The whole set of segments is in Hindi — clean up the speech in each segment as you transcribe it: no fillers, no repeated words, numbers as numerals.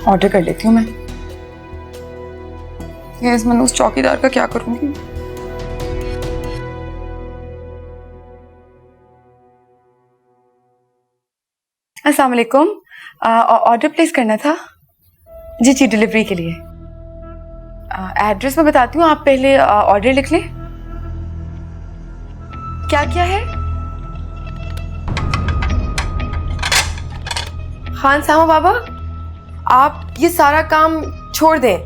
ऑर्डर कर लेती हूँ मैं। इस मनूस चौकीदार का क्या करूँगी? अस्सलाम वालेकुम, ऑर्डर प्लेस करना था। जी जी, डिलीवरी के लिए। एड्रेस मैं बताती हूँ, आप पहले ऑर्डर लिख लें। क्या क्या है? खान सामा बाबा, आप ये सारा काम छोड़ दें,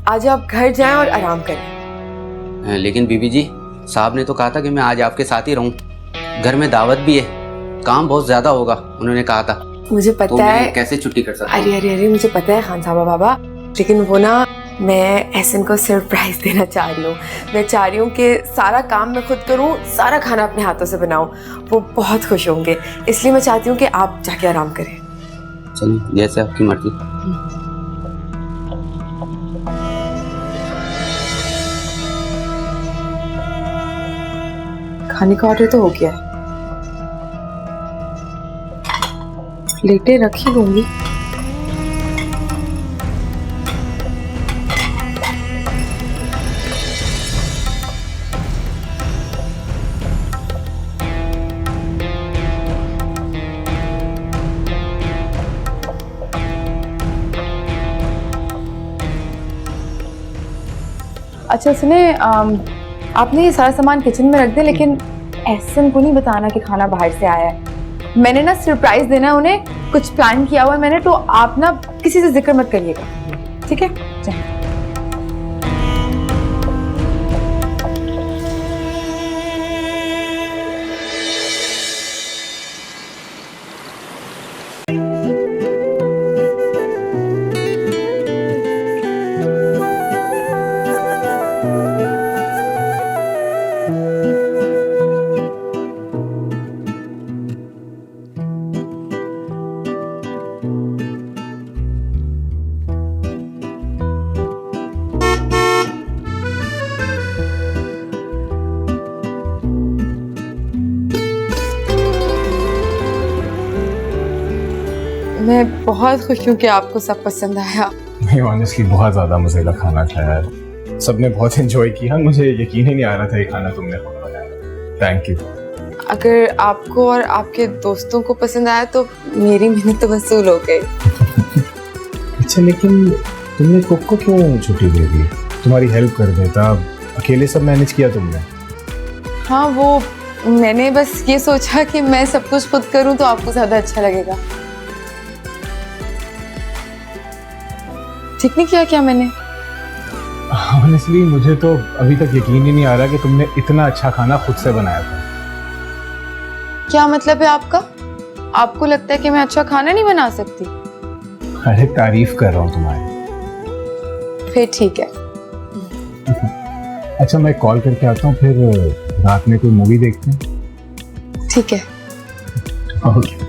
आज आप घर जाएं और आराम करें। लेकिन बीबी जी, साहब ने तो कहा था कि मैं आज आपके साथ ही रहूं। घर में दावत भी है, काम बहुत ज्यादा होगा, उन्होंने कहा था। मुझे पता तो है। मैं कैसे छुट्टी कर सकता हूं? अरे मुझे पता है खान सामा बाबा, लेकिन वो ना, मैं एहसन को सरप्राइज देना चाह रही हूँ। मैं चाह रही हूँ कि सारा काम मैं खुद करूँ, सारा खाना अपने हाथों से बनाऊँ। वो बहुत खुश होंगे, इसलिए मैं चाहती हूँ कि आप जाके आराम करें। चलिए, जैसे आपकी मर्जी। खाने का ऑर्डर तो हो गया है, प्लेटें रखी होंगी। अच्छा सुने, आपने ये सारा सामान किचन में रख दे, लेकिन एहसन को नहीं बताना कि खाना बाहर से आया है। मैंने ना सरप्राइज देना है उन्हें, कुछ प्लान किया हुआ है मैंने, तो आप ना किसी से जिक्र मत करिएगा, ठीक है? चलिए। मैं बहुत खुश हूँ कि आपको सब पसंद आया। मैं ऑनेस्टली बहुत ज़्यादा मज़े का खाना खाया है, सबने बहुत एंजॉय किया। मुझे यकीन ही नहीं आ रहा था ये खाना तुमने खुद बनाया। Thank you. अगर आपको और आपके दोस्तों को पसंद आया तो मेरी मेहनत तो वसूल हो गई। अच्छा, लेकिन तुमने कुक को क्यों छुट्टी दे दी? तुम्हारी हेल्प कर देता, अकेले सब मैनेज किया तुमने। हाँ, वो मैंने बस ये सोचा कि मैं सब कुछ खुद करूँ तो आपको ज़्यादा अच्छा लगेगा। ठीक नहीं किया क्या मैंने? ऑनेस्टली मुझे तो अभी तक यकीन ही नहीं आ रहा कि तुमने इतना अच्छा खाना खुद से बनाया था। क्या मतलब है आपका? आपको लगता है कि मैं अच्छा खाना नहीं बना सकती? अरे तारीफ कर रहा हूँ तुम्हारी। फिर ठीक है। अच्छा, मैं कॉल करके आता हूँ, फिर रात में कोई मूवी देखते हैं। ठीक है। ओके।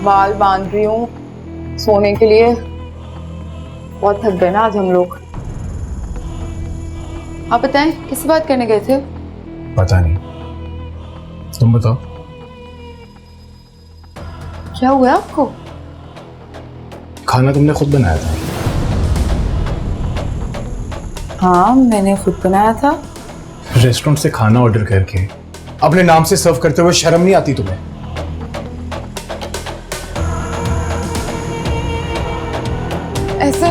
बाल बांध रही हूँ सोने के लिए, बहुत थक गए ना आज हम लोग। आप बताएं, किससे बात करने गए थे? पता नहीं, तुम बताओ। क्या हुआ आपको? खाना तुमने खुद बनाया था। हाँ, मैंने खुद बनाया था। रेस्टोरेंट से खाना ऑर्डर करके अपने नाम से सर्व करते हुए शर्म नहीं आती तुम्हें? ऐसा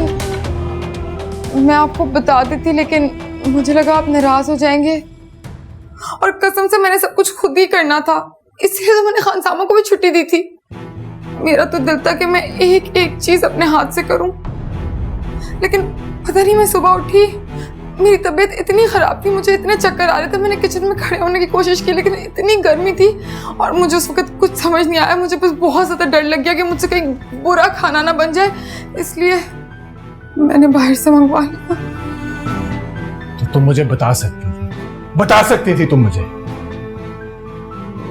मैं आपको बता देती, लेकिन मुझे लगा आप नाराज हो जाएंगे, और कसम से मैंने सब कुछ खुद ही करना था, इसलिए तो मैंने खानसामा को भी छुट्टी दी थी। मेरा तो दिल था कि मैं एक एक चीज अपने हाथ से करूं, लेकिन पता नहीं, मैं सुबह उठी, मेरी तबीयत इतनी खराब थी, मुझे इतने चक्कर आ रहे थे, मैंने किचन में खड़े होने की कोशिश की, लेकिन इतनी गर्मी थी और मुझे उस वक्त कुछ समझ नहीं आया। मुझे बस बहुत ज्यादा डर लग गया कि मुझसे कहीं बुरा खाना ना बन जाए, इसलिए मैंने बाहर से मंगवा लिया। तो तुम मुझे बता सकती थी तुम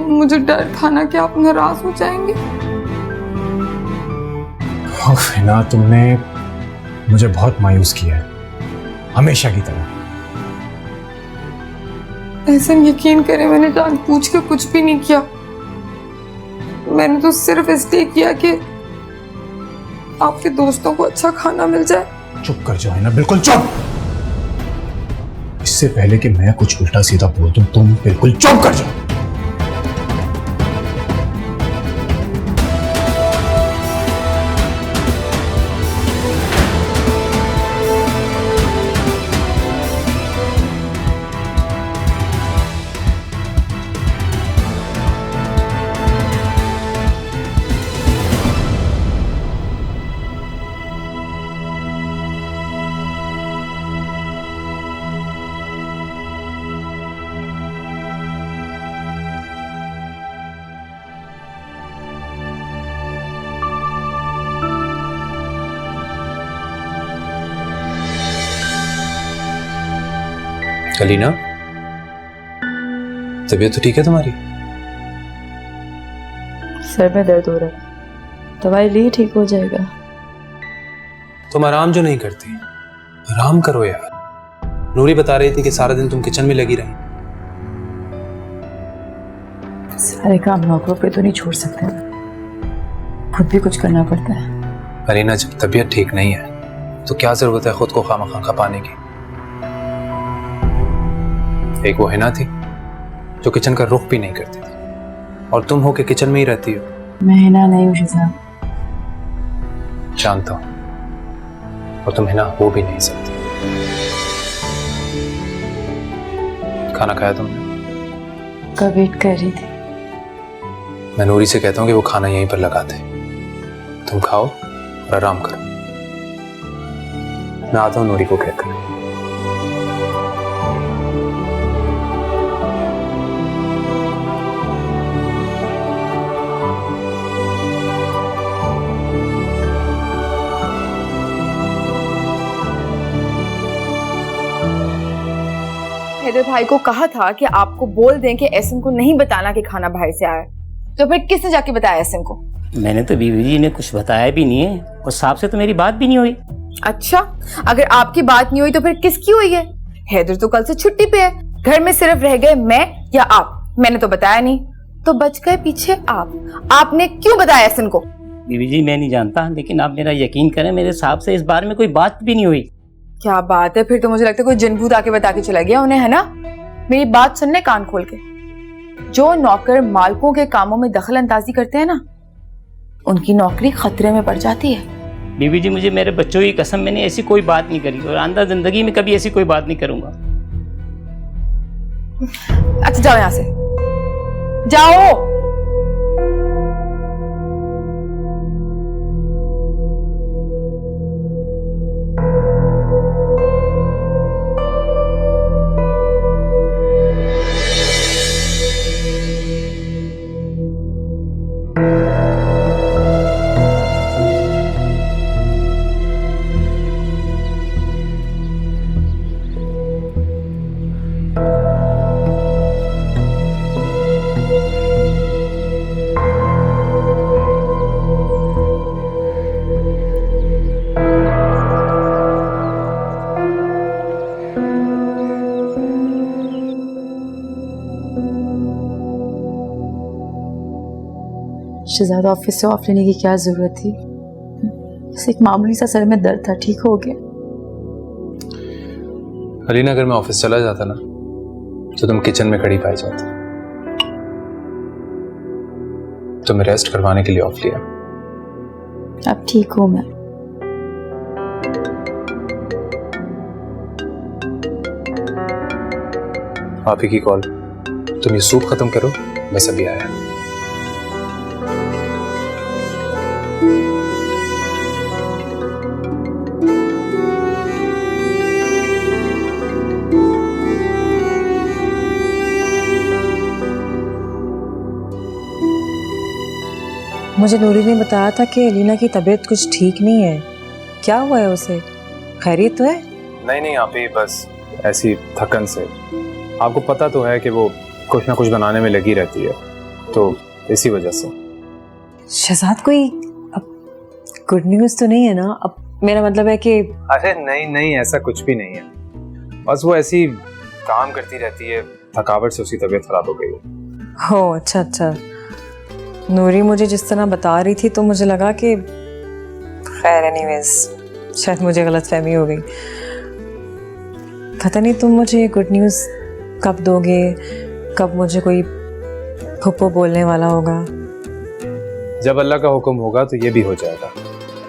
मुझे डर था ना कि आप नाराज हो जाएंगे। हिना, तुमने मुझे बहुत मायूस किया है, हमेशा की तरह। ऐसा यकीन करें, मैंने जानबूझ के कुछ भी नहीं किया, मैंने तो सिर्फ इसलिए किया कि आपके दोस्तों को अच्छा खाना मिल जाए। चुप कर जाओ हिना, बिल्कुल चुप। इससे पहले कि मैं कुछ उल्टा सीधा बोल दूं, तुम बिल्कुल चुप कर जाओ। कलीना, तबीयत तो ठीक है तुम्हारी? सर में दर्द हो रहा है, दवाई ली ठीक हो जाएगा। तुम आराम जो नहीं करती, आराम करो यार। नूरी बता रही थी कि सारा दिन तुम किचन में लगी रही। सारे काम नौकरों पे तो नहीं छोड़ सकते, खुद भी कुछ करना पड़ता है। कलीना, जब तबीयत ठीक नहीं है तो क्या जरूरत है खुद को खामखा खपाने की? एक वो हिना थी जो किचन का रुख भी नहीं करती थी, और तुम हो कि किचन में ही रहती हो। मैं हिना नहीं हूँ शिजाब। जानता हूं, और तुम हिना हो भी नहीं सकती। खाना खाया तुमने? कब वेट कर रही थी। मैं नूरी से कहता हूँ कि वो खाना यहीं पर लगा दे, तुम खाओ और आराम करो। मैं आता हूँ नूरी को कहकर। हैदर भाई को कहा था कि आपको बोल दें कि एहसन को नहीं बताना कि खाना बाहर से आया, तो फिर किसने जाके बताया एहसन को? मैंने तो बीवी जी ने कुछ बताया भी नहीं है, और साहब से तो मेरी बात भी नहीं हुई। अच्छा, अगर आपकी बात नहीं हुई तो फिर किसकी हुई है? हैदर तो कल से छुट्टी पे है, घर में सिर्फ रह गए मैं या आप। मैंने तो बताया नहीं, तो बच गए पीछे आप। आपने क्यों बताया एहसन को? बीवी जी मैं नहीं जानता, लेकिन आप मेरा यकीन करें, मेरे साहब से इस बारे में कोई बात भी नहीं हुई। क्या बात है, फिर तो मुझे लगता है कोई जिनभूत आके बता के चला गया उन्हें, है ना? मेरी बात सुनने कान खोल के। जो नौकर मालकों के कामों में दखल अंदाजी करते हैं ना, उनकी नौकरी खतरे में पड़ जाती है। बीवी जी मुझे मेरे बच्चों की कसम, मैंने ऐसी कोई बात नहीं करी, और आइंदा जिंदगी में कभी ऐसी कोई बात नहीं करूंगा। अच्छा जाओ यहां से, जाओ। शहजाद ऑफिस से ऑफ लेने की क्या जरूरत थी? बस एक मामूली सा सर में दर्द था, ठीक हो गया। अलीना, अगर मैं ऑफिस चला जाता ना तो तुम किचन में खड़ी पाई जाती। तो मैं रेस्ट करवाने के लिए ऑफ लिया। अब ठीक हूँ मैं। आप ही की कॉल। तुम ये सूप खत्म करो, बस अभी आया। मुझे नूरी ने बताया था कि अलीना की तबीयत कुछ ठीक नहीं है। क्या हुआ है उसे? खैरियत तो है? नहीं आप ही बस ऐसी थकन से। आपको पता तो है कि वो कुछ ना कुछ बनाने में लगी रहती है, तो इसी वजह से। शहजाद, कोई अब गुड न्यूज़ तो नहीं है ना? अब मेरा मतलब है कि अरे नहीं, ऐसा कुछ भी नहीं है। बस वो ऐसी काम करती रहती है, थकावट से उसकी तबीयत खराब हो गई है। हो अच्छा। नूरी मुझे जिस तरह बता रही थी तो मुझे लगा कि खैर एनीवेज, शायद मुझे गलतफहमी हो गई। पता नहीं तुम मुझे गुड न्यूज़ कब दोगे, कब मुझे कोई फुप्पो बोलने वाला होगा। जब अल्लाह का हुक्म होगा तो ये भी हो जाएगा।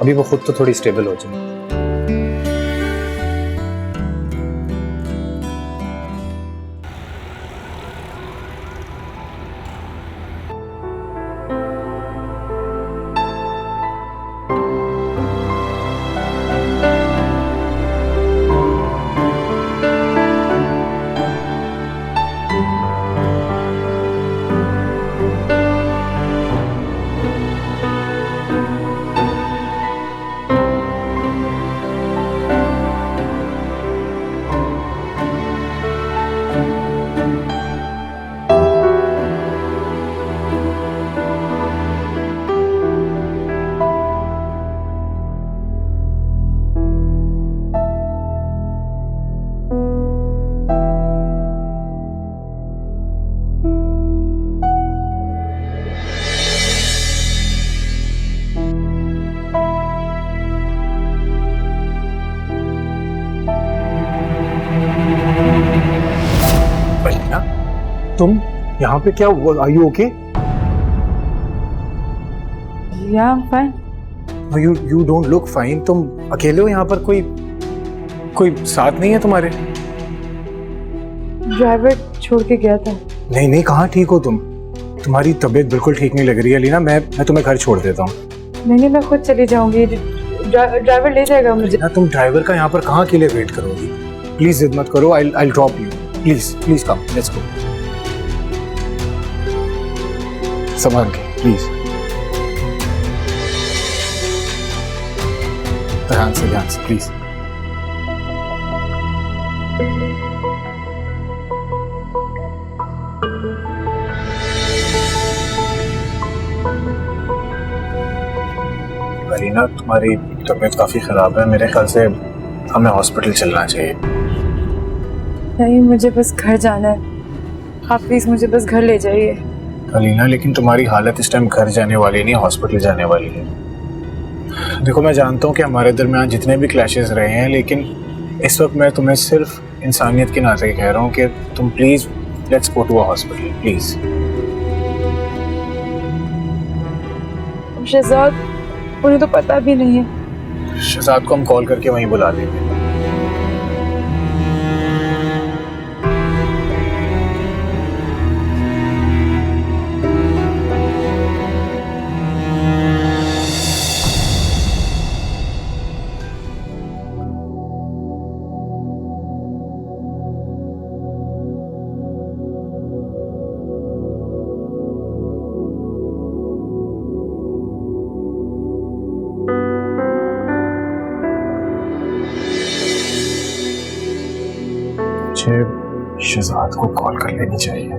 अभी वो खुद तो थोड़ी स्टेबल हो जाए। तुम यहाँ पे क्या हुआ? Are you okay? या fine. You don't look fine. तुम अकेले हो यहाँ पर? कोई साथ नहीं है तुम्हारे? ड्राइवर छोड़ के गया था। नहीं, कहाँ ठीक हो तुम? तुम्हारी तबीयत बिल्कुल ठीक नहीं लग रही है लीना। मैं तुम्हें घर छोड़ देता हूँ। नहीं, मैं खुद चली जाऊंगी। ड्राइवर ले जाएगा मुझे। ना तुम ड्राइवर का यहाँ पर कहाँ के लिए वेट करोगी? प्लीज जिद मत करो। I drop you. Please come, let's go. संभाल के प्लीज। ध्यान से प्लीज। अलीना, तुम्हारी तबीयत काफी खराब है। मेरे ख्याल से हमें हॉस्पिटल चलना चाहिए। नहीं, मुझे बस घर जाना है। आप प्लीज मुझे बस घर ले जाइए। अलीना, लेकिन तुम्हारी हालत इस टाइम घर जाने वाली नहीं, हॉस्पिटल जाने वाली है। देखो, मैं जानता हूँ कि हमारे दरमियान जितने भी क्लैशेस रहे हैं, लेकिन इस वक्त मैं तुम्हें सिर्फ इंसानियत के नाते कह रहा हूँ कि तुम please let's go to a hospital please. Shahzad, उन्हें तो पता भी नहीं है। शहजाद को हम कॉल करके वहीं बुला लेंगे। मुझे शहजाद को कॉल कर लेनी चाहिए।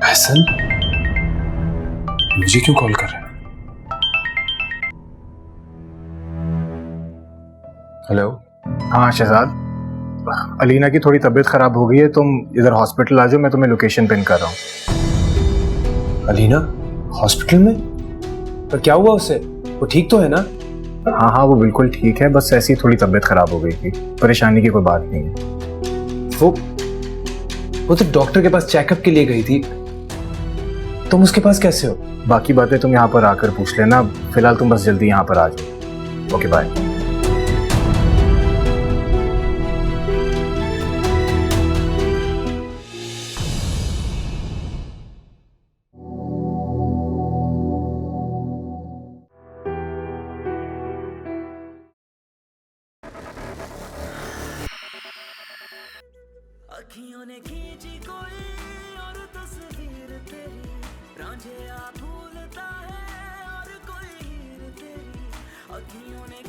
हसन, मुझे क्यों कॉल कर रहे हैं? हेलो, हाँ शहजाद, अलीना की थोड़ी तबीयत खराब हो गई है, तुम इधर हॉस्पिटल आ जाओ, मैं तुम्हें लोकेशन पिन कर रहा हूँ। अलीना हॉस्पिटल में? पर क्या हुआ उससे? वो ठीक तो है ना? हाँ हाँ वो बिल्कुल ठीक है, बस ऐसी थोड़ी तबीयत खराब हो गई थी, परेशानी की कोई बात नहीं है। वो तो डॉक्टर के पास चेकअप के लिए गई थी, तुम उसके पास कैसे हो? बाकी बातें तुम यहाँ पर आकर पूछ लेना, फिलहाल तुम बस जल्दी यहाँ पर आ जाओ। Okay bye. अखियों ने खींची कोई और तस्वीर तेरी, रांझे आ भूलता है और कोई हीर तेरी। अखियों ने